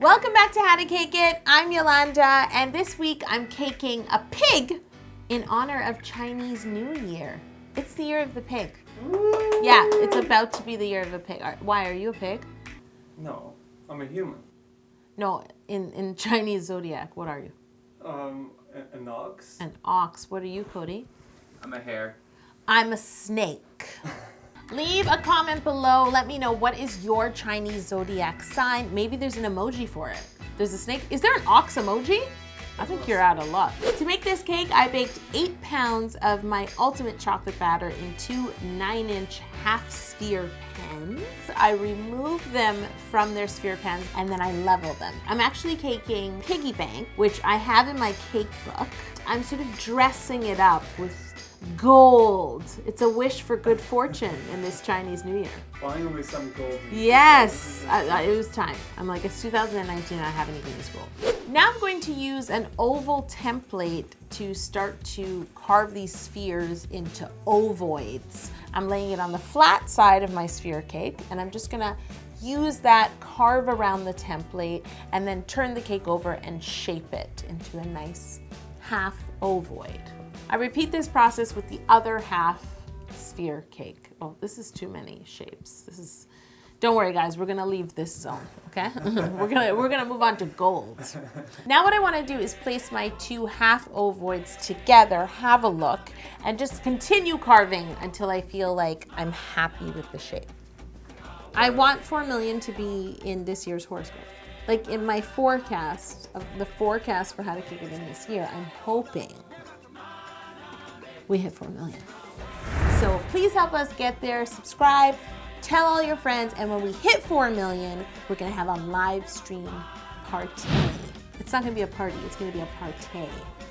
Welcome back to How to Cake It. I'm Yolanda, and this week I'm caking a pig in honor of Chinese New Year. It's the year of the pig. Ooh. Yeah, it's about to be the year of the pig. Why, are you a pig? No, I'm a human. No, in Chinese zodiac, what are you? An ox. An ox. What are you, Cody? I'm a hare. I'm a snake. Leave a comment below. Let me know what is your Chinese zodiac sign. Maybe there's an emoji for it. There's a snake. Is there an ox emoji? I think you're out of luck. To make this cake, I baked 8 pounds of my ultimate chocolate batter in 2 9-inch half sphere pans. I removed them from their sphere pans and then I leveled them. I'm actually caking Piggy Bank, which I have in my cake book. I'm sort of dressing it up with gold. It's a wish for good fortune in this Chinese New Year. Finally some gold. Yes, it was time. I'm like, it's 2019 and I haven't even used gold. Now I'm going to use an oval template to start to carve these spheres into ovoids. I'm laying it on the flat side of my sphere cake and I'm just gonna use that, carve around the template, and then turn the cake over and shape it into a nice half ovoid. I repeat this process with the other half sphere cake. Oh, this is too many shapes. Don't worry guys, we're gonna leave this zone, okay? we're gonna move on to gold. Now what I wanna do is place my 2 half ovoids together, have a look, and just continue carving until I feel like I'm happy with the shape. I want 4 million to be in this year's horoscope. Like in my forecast, the forecast for How to Cake It in this year, I'm hoping we hit 4 million. So please help us get there, subscribe, tell all your friends, and when we hit 4 million, we're gonna have a live stream party. It's not gonna be a party, it's gonna be a party.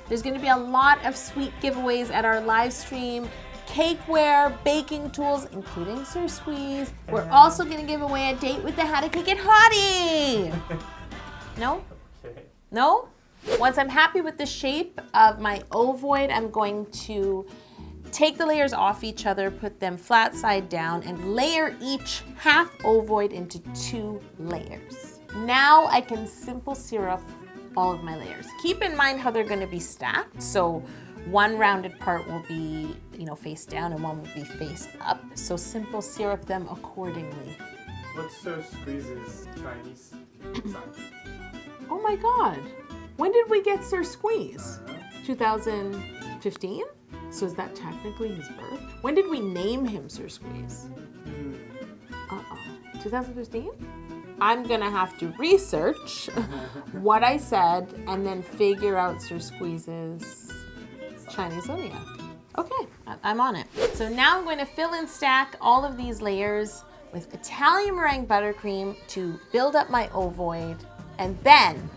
There's gonna be a lot of sweet giveaways at our live stream, cakeware, baking tools, including Sir Squeeze. We're also gonna give away a date with the How to Cake It hottie. No? Okay. No? Once I'm happy with the shape of my ovoid, I'm going to take the layers off each other, put them flat side down, and layer each half ovoid into 2 layers. Now I can simple syrup all of my layers. Keep in mind how they're gonna be stacked. So one rounded part will be, face down and one will be face up. So simple syrup them accordingly. What's Sir Squeeze's Chinese sign? Oh my God. When did we get Sir Squeeze? 2015? So is that technically his birth? When did we name him Sir Squeeze? 2015? I'm gonna have to research what I said and then figure out Sir Squeeze's Chinese zodiac. Okay, I'm on it. So now I'm going to fill and stack all of these layers with Italian meringue buttercream to build up my ovoid, and then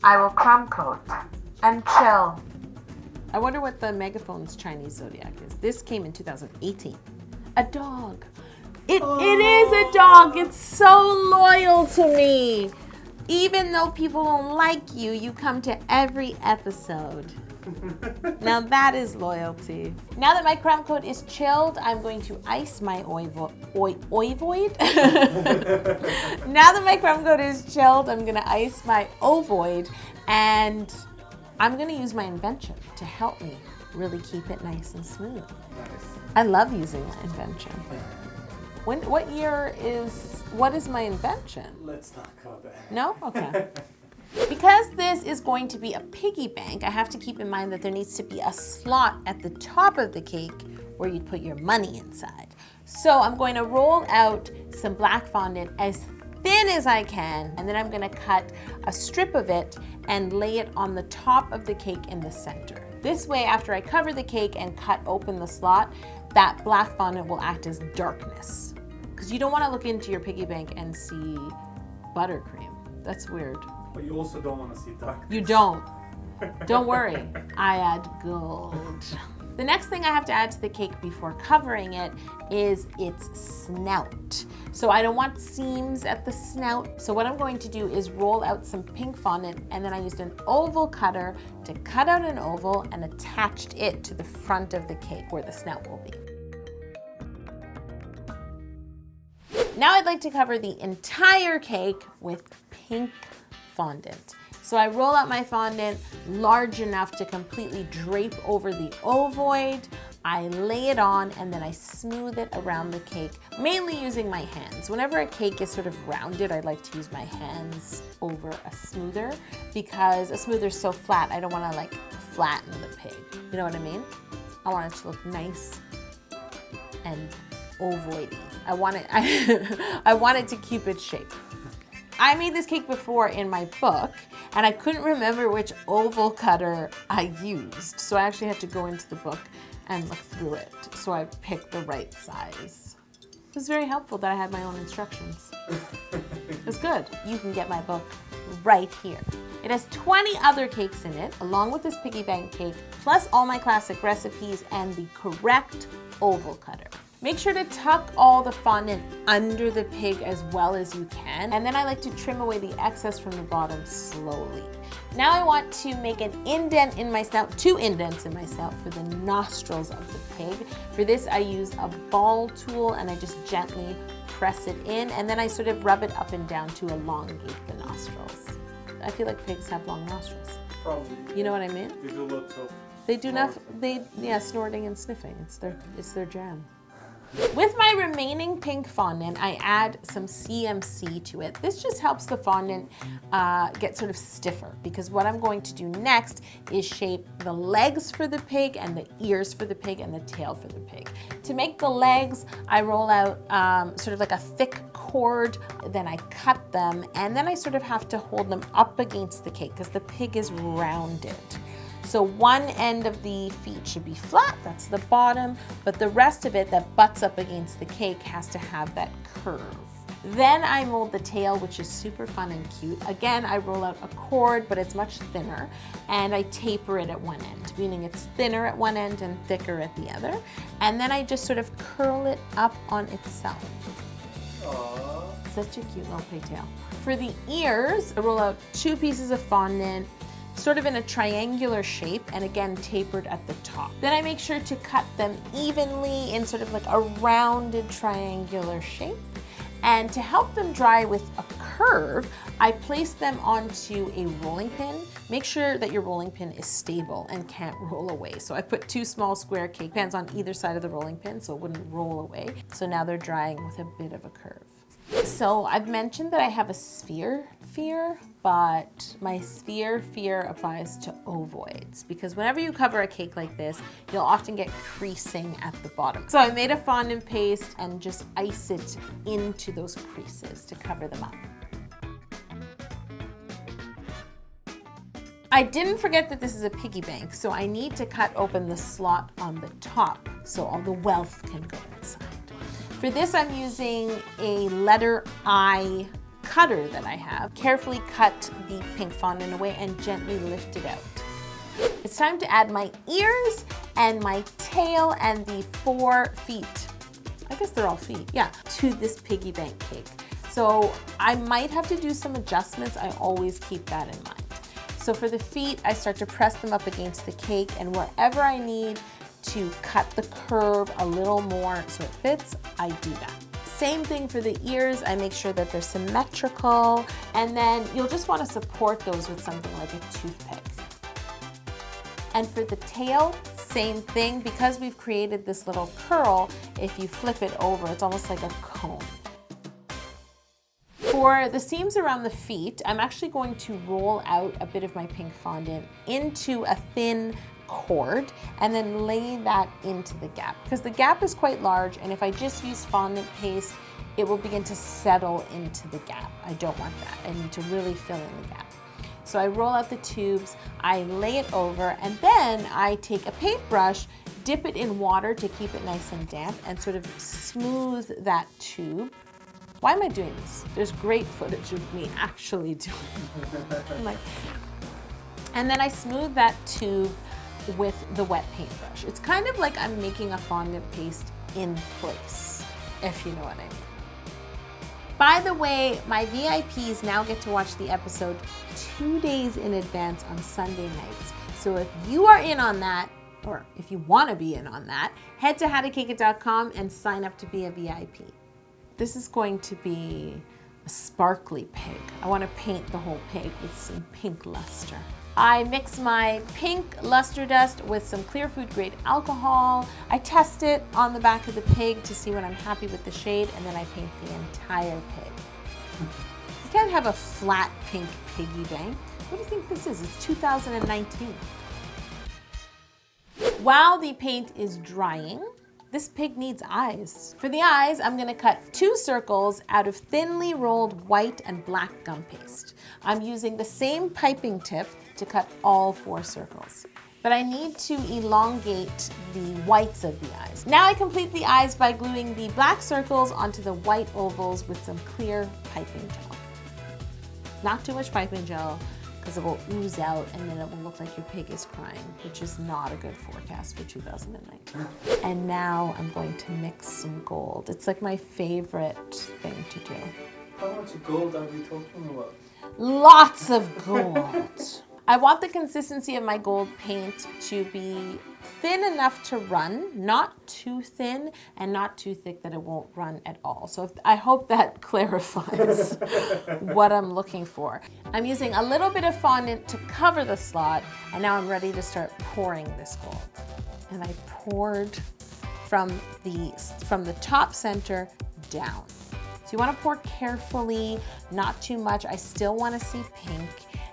I will crumb coat and chill. I wonder what the megaphone's Chinese zodiac is. This came in 2018. A dog. It is a dog. It's so loyal to me. Even though people don't like you, you come to every episode. Now that is loyalty. Now that my crumb coat is chilled, I'm going to ice my ovoid. Now that my crumb coat is chilled, I'm gonna ice my ovoid, and I'm gonna use my invention to help me really keep it nice and smooth. Nice. I love using my invention. What is my invention? Let's not go there. No? Okay. Because this is going to be a piggy bank, I have to keep in mind that there needs to be a slot at the top of the cake where you put your money inside. So I'm going to roll out some black fondant as thin as I can, and then I'm gonna cut a strip of it and lay it on the top of the cake in the center. This way, after I cover the cake and cut open the slot, that black fondant will act as darkness. Because you don't wanna look into your piggy bank and see buttercream. That's weird. But you also don't want to see darkness. You don't. Don't worry. I add gold. The next thing I have to add to the cake before covering it is its snout. So I don't want seams at the snout. So what I'm going to do is roll out some pink fondant, and then I used an oval cutter to cut out an oval and attached it to the front of the cake where the snout will be. Now I'd like to cover the entire cake with pink fondant. So I roll out my fondant large enough to completely drape over the ovoid. I lay it on and then I smooth it around the cake, mainly using my hands. Whenever a cake is sort of rounded, I like to use my hands over a smoother because a smoother is so flat, I don't want to like flatten the pig. You know what I mean? I want it to look nice and ovoidy. I want it to keep its shape. I made this cake before in my book and I couldn't remember which oval cutter I used. So I actually had to go into the book and look through it. So I picked the right size. It was very helpful that I had my own instructions. It's good. You can get my book right here. It has 20 other cakes in it, along with this piggy bank cake, plus all my classic recipes and the correct oval cutter. Make sure to tuck all the fondant under the pig as well as you can. And then I like to trim away the excess from the bottom slowly. Now I want to make an indent in my snout, 2 indents in my snout for the nostrils of the pig. For this I use a ball tool and I just gently press it in and then I sort of rub it up and down to elongate the nostrils. I feel like pigs have long nostrils. Probably. You know what I mean? They do lots of They do not, snorting and sniffing. It's their jam. With my remaining pink fondant, I add some CMC to it. This just helps the fondant get sort of stiffer because what I'm going to do next is shape the legs for the pig and the ears for the pig and the tail for the pig. To make the legs, I roll out sort of like a thick cord, then I cut them, and then I sort of have to hold them up against the cake because the pig is rounded. So one end of the feet should be flat, that's the bottom, but the rest of it that butts up against the cake has to have that curve. Then I mold the tail, which is super fun and cute. Again, I roll out a cord, but it's much thinner, and I taper it at one end, meaning it's thinner at one end and thicker at the other. And then I just sort of curl it up on itself. Aww. Such a cute little pigtail. For the ears, I roll out 2 pieces of fondant, sort of in a triangular shape and again tapered at the top. Then I make sure to cut them evenly in sort of like a rounded triangular shape. And to help them dry with a curve, I place them onto a rolling pin. Make sure that your rolling pin is stable and can't roll away. So I put 2 small square cake pans on either side of the rolling pin so it wouldn't roll away. So now they're drying with a bit of a curve. So I've mentioned that I have a sphere fear, but my sphere fear applies to ovoids because whenever you cover a cake like this, you'll often get creasing at the bottom. So I made a fondant paste and just ice it into those creases to cover them up. I didn't forget that this is a piggy bank, so I need to cut open the slot on the top so all the wealth can go inside. For this, I'm using a letter I cutter that I have. Carefully cut the pink fondant away and gently lift it out. It's time to add my ears and my tail and the 4 feet. I guess they're all feet, yeah, to this piggy bank cake. So I might have to do some adjustments. I always keep that in mind. So for the feet, I start to press them up against the cake, and wherever I need to cut the curve a little more so it fits, I do that. Same thing for the ears. I make sure that they're symmetrical, and then you'll just want to support those with something like a toothpick. And for the tail, same thing. Because we've created this little curl, if you flip it over, it's almost like a cone. For the seams around the feet, I'm actually going to roll out a bit of my pink fondant into a thin cord and then lay that into the gap because the gap is quite large, and if I just use fondant paste, it will begin to settle into the gap. I don't want that. I need to really fill in the gap. So I roll out the tubes, I lay it over, and then I take a paintbrush, dip it in water to keep it nice and damp, and sort of smooth that tube. Why am I doing this? There's great footage of me actually doing it. And then I smooth that tube with the wet paintbrush. It's kind of like I'm making a fondant paste in place, if you know what I mean. By the way, my VIPs now get to watch the episode 2 days in advance on Sunday nights. So if you are in on that, or if you want to be in on that, head to howtocakeit.com and sign up to be a VIP. This is going to be a sparkly pig. I want to paint the whole pig with some pink luster. I mix my pink luster dust with some clear food grade alcohol. I test it on the back of the pig to see when I'm happy with the shade, and then I paint the entire pig. You can't have a flat pink piggy bank. What do you think this is? It's 2019. While the paint is drying, this pig needs eyes. For the eyes, I'm gonna cut 2 circles out of thinly rolled white and black gum paste. I'm using the same piping tip to cut all 4 circles. But I need to elongate the whites of the eyes. Now I complete the eyes by gluing the black circles onto the white ovals with some clear piping gel. Not too much piping gel, because it will ooze out and then it will look like your pig is crying, which is not a good forecast for 2019. And now I'm going to mix some gold. It's like my favorite thing to do. How much gold are we talking about? Lots of gold. I want the consistency of my gold paint to be thin enough to run, not too thin and not too thick that it won't run at all. So I hope that clarifies what I'm looking for. I'm using a little bit of fondant to cover the slot, and now I'm ready to start pouring this gold. And I poured from the top center down. So you want to pour carefully, not too much. I still want to see pink.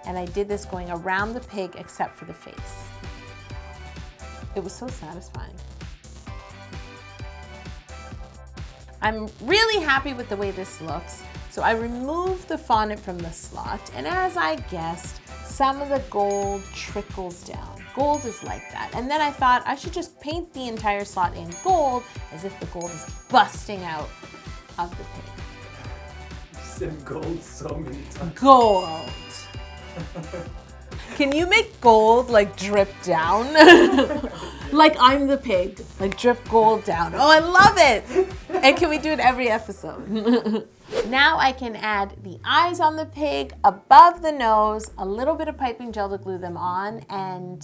And I did this going around the pig except for the face. It was so satisfying. I'm really happy with the way this looks. So I removed the fondant from the slot, and as I guessed, some of the gold trickles down. Gold is like that. And then I thought I should just paint the entire slot in gold as if the gold is busting out of the pig. You said gold so many times. Gold. Can you make gold like drip down? Like I'm the pig, like drip gold down. Oh, I love it. And can we do it every episode? Now I can add the eyes on the pig, above the nose, a little bit of piping gel to glue them on, and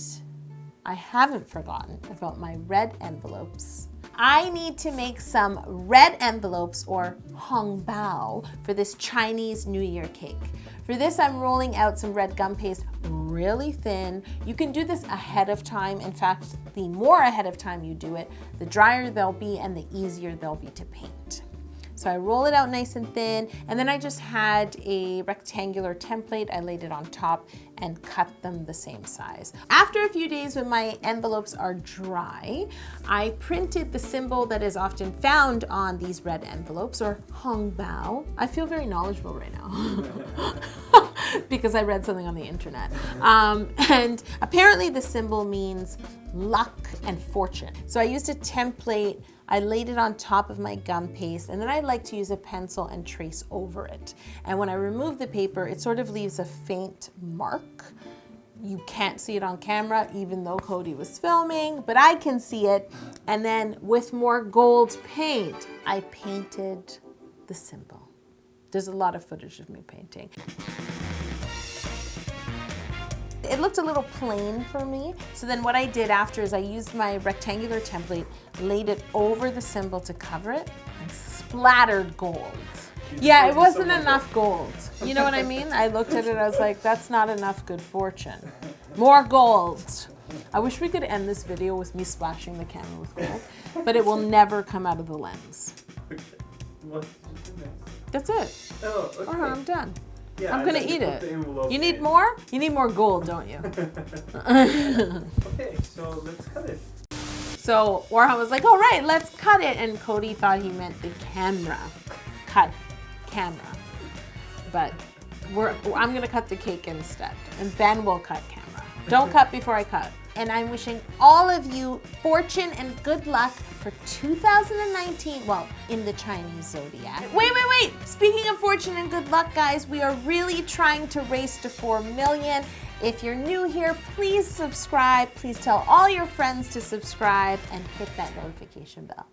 I haven't forgotten about my red envelopes. I need to make some red envelopes, or hongbao, for this Chinese New Year cake. For this, I'm rolling out some red gum paste really thin. You can do this ahead of time. In fact, the more ahead of time you do it, the drier they'll be and the easier they'll be to paint. So I roll it out nice and thin, and then I just had a rectangular template. I laid it on top and cut them the same size. After a few days when my envelopes are dry, I printed the symbol that is often found on these red envelopes, or hongbao. I feel very knowledgeable right now because I read something on the internet. And apparently the symbol means luck and fortune. So I used a template. I laid it on top of my gum paste, and then I like to use a pencil and trace over it. And when I remove the paper, it sort of leaves a faint mark. You can't see it on camera, even though Cody was filming, but I can see it. And then with more gold paint, I painted the symbol. There's a lot of footage of me painting. It looked a little plain for me. So then what I did after is I used my rectangular template, laid it over the symbol to cover it, and splattered gold. Yeah, it wasn't enough gold. You know what I mean? I looked at it, I was like, that's not enough good fortune. More gold. I wish we could end this video with me splashing the camera with gold, but it will never come out of the lens. Okay. What did you do next? That's it. Oh, okay. I'm done. Yeah, I'm gonna eat it. You need in. more? You need more gold, don't you? Okay, so let's cut it. So Warren was like, all right, let's cut it. And Cody thought he meant the camera. Cut camera. But I'm gonna cut the cake instead. And then we'll cut camera. Don't cut before I cut. And I'm wishing all of you fortune and good luck for 2019, well, in the Chinese zodiac. Wait. Speaking of fortune and good luck, guys, we are really trying to race to 4 million. If you're new here, please subscribe. Please tell all your friends to subscribe and hit that notification bell.